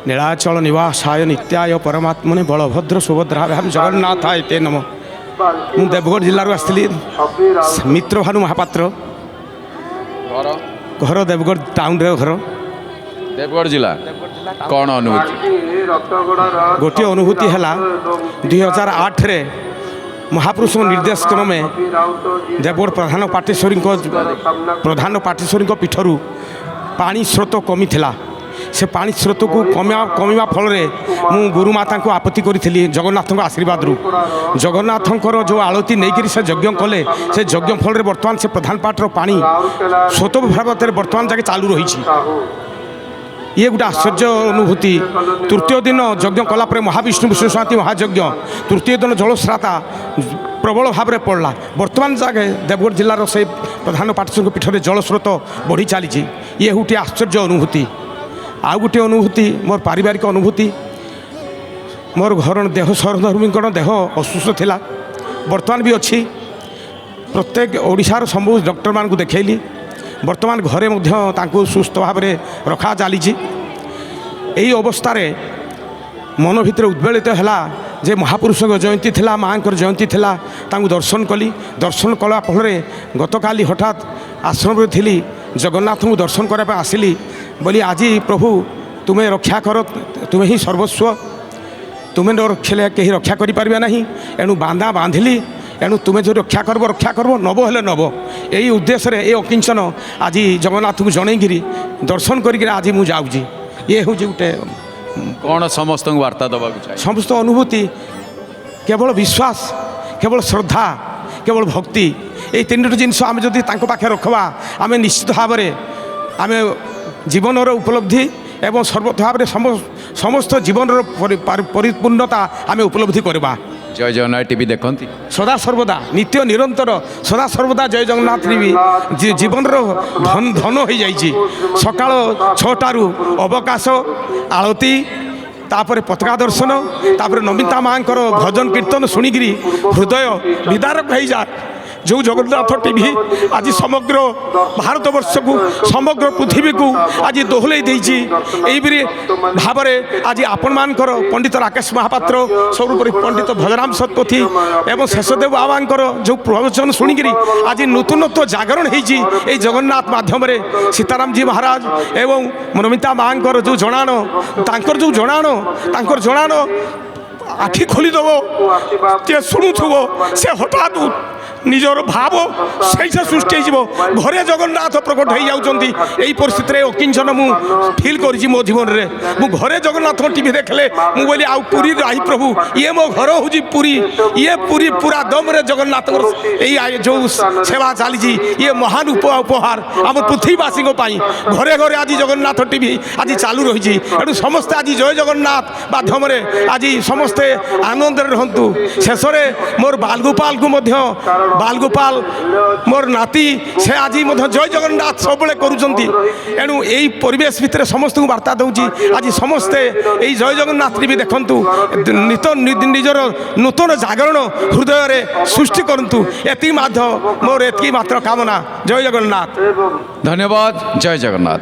नीलाचल निवासाय नित्याय परमात्मने बलभद्र सुभद्राभ्याम जगन्नाथाय ते नमः। मु देवगढ़ जिल्लारू आसली मित्र भानु महापात्र घर देवगढ़ टाउन रे घर देवगढ़ जिला कौन अनुभूति गोटे अनुभूति है 2008 रे महापुरुष निर्देश क्रमे देवगढ़ प्रधान पाटेश्वरी पीठरू पानी स्रोत कमी थिला। से पानी स्रोत को कमिवा फल मु गुरुमाता को आपत्ति करी जगन्नाथ आशीर्वाद रू जगन्नाथंकर जो आलती नहीं से यज्ञ कले से यज्ञ फल बर्तमान से प्रधान पाठर पानी स्वत भाव बर्तमान जाके चालू रही। ये गोटे आश्चर्य अनुभूति। तृतीय दिन यज्ञ कलापर महाविष्णु विष्णुशांति महायज्ञ तृतीय दिन जलस्राता प्रबल भाव में पड़ला। बर्तमान जागे देवगढ़ जिलार से प्रधान पाटेश्वरी पीठ में जलस्रोत बढ़ी चली। ये गोटे आश्चर्य अनुभूति। आउ गोटे अनुभूति मोर पारिवारिक अनुभूति। मोर घर देह सहधर्मी देह असुस्थ थिला बर्तमान भी अच्छी। प्रत्येक ओडिशार सब डॉक्टर मान देखली बर्तमान घरे मध्य सुस्थ भाव में रखा चली। यही अवस्था मन भितर उद्वेलित है जे महापुरुष जयंती थिला माँ जयंती थिला दर्शन कली। दर्शन कला फल गतकाली हठात आश्रम थी जगन्नाथ को दर्शन करने आसिली बोली आज प्रभु तुम्हें रक्षा कर तुम्हें ही सर्वस्व तुम्हें रक्षले कहीं रक्षा करें ना एणु बांधा बांधिली एणु तुम्हें जो रक्षा करब नब हेले नब यही उद्देश्य ये अकिंचन आज जगन्नाथ को जनईगिरी दर्शन करी आज मुझे जाऊँगी। ये हूँ गोटे कौन समस्त वार्ता दबा समस्त अनुभूति केवल विश्वास केवल श्रद्धा केवल भक्ति ये तीन जिनस आम जदि पाखे रखवा आम निश्चित भाव में आम जीवन उपलब्धि एवं सर्वथा भाव समस्त जीवन परिपूर्णता आम उपलब्धि करवा। जय जगन्नाथ टीवी देखती सदा सर्वदा नित्य निरंतर सदा सर्वदा जय जगन्नाथ टीवी जीवन धन हो जाइए। सकाल 6टारू अवकाश आलती तापर पताका दर्शन तापर नमिता माँ भजन कीर्तन शुणिकी हृदय विदारक हो जाए। जो जगन्नाथ टीवी आज समग्र भारत वर्ष को समग्र पृथ्वी को आज दोहल देती भाव में आज आपण मान पंडित राकेश महापात्र सर्वोपरि पंडित भजराम सतपथी एवं शेषदेव बाबांकर जो प्रवचन शुणिकी आज नूतनत्व जागरण होती जगन्नाथ माध्यम सीताराम जी महाराज एवं नमिता माँ जो जनाण जो जनाण आखि खोलीदेव जे शुणुव से हठात निजर भाव सही से सृष्टि हो घरे जगन्नाथ प्रकट हो जाती। यही परिस्थिति में अकिंचन मु फिल कर मो जीवन में मु घरे जगन्नाथ टीवी देखले मु बोली आउ पुरी आई प्रभु ये मो घर हूँ पुरी ये पूरी पूरा दम रे जगन्नाथ जो सेवा चली ये महान उपहार आम पृथ्वीवासी घरे घरे आज जगन्नाथ टीवी आज चालू रही। एणु समस्ते आज जय जगन्नाथ माध्यम आज समस्ते आनंद रहतु। शेष में मोर बालगोपाल को बालगोपाल मोर नाती से आज जय जगन्नाथ सब करुँच। एणु यही परिवेश भितर समस्त को वार्ता दूची आज समस्ते यही जय जगन्नाथ टीवी देखु निजर नूतन जागरण हृदय रे सृष्टि करंतु एति माध्य मोर एति मात्र कामना। जय जगन्नाथ। धन्यवाद। जय जगन्नाथ।